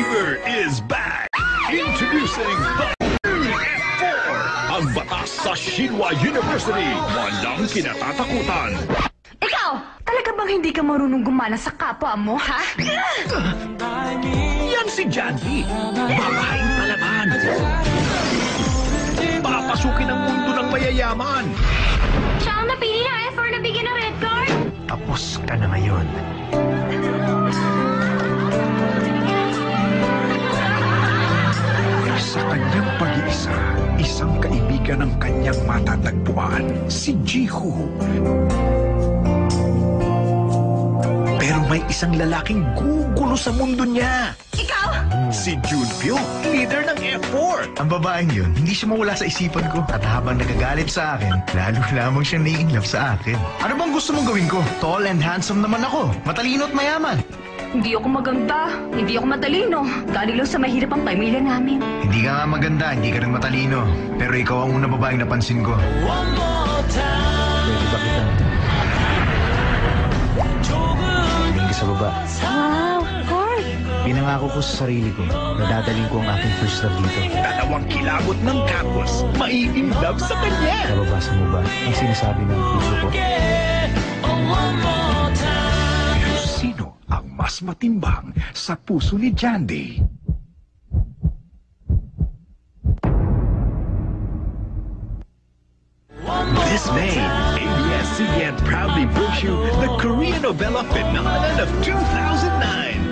Fever is back! Introducing the F4! Ang batas sa Shinwa University. Walang kinatatakutan. Ikaw! Talaga bang hindi ka marunong gumana sa kapwa mo, ha? Yan si Jandy. Babaeng palaban. Papasukin ang mundo ng mayayaman. Siya ang napili ng F4 na bigyan ng red card? Tapos ka na ngayon. Sa kanyang pag-iisa, isang kaibigan ang kanyang matatagpuan, si Jihu. Pero may isang lalaking gugulo sa mundo niya. Ikaw! Si Junpyo, leader ng F4. Ang babaeng yun, hindi siya mawala sa isipan ko. At habang nagagalit sa akin, lalo lamang siya nai-inlove sa akin. Ano bang gusto mong gawin ko? Tall and handsome naman ako. Matalino at mayaman. Hindi ako maganda, hindi ako matalino. Galing lang sa mahirap ang pamilya namin. Hindi ka nga maganda, hindi ka rin matalino. Pero ikaw ang unang babaeng napansin ko. Pwede ba kita? Tingin ka sa baba. Wow, Corey! Pinangako ko sa sarili ko na dadaling ko ang aking first love dito. Dalawang kilabot ng campus, mai-inlove sa kanya. Nababasa mo ba ang sinasabi ng puso ko? Pero sino ang mas matimbang sa puso ni Jandy? This May, ABS-CBN proudly brings you the Korean novella phenomenon of 2009.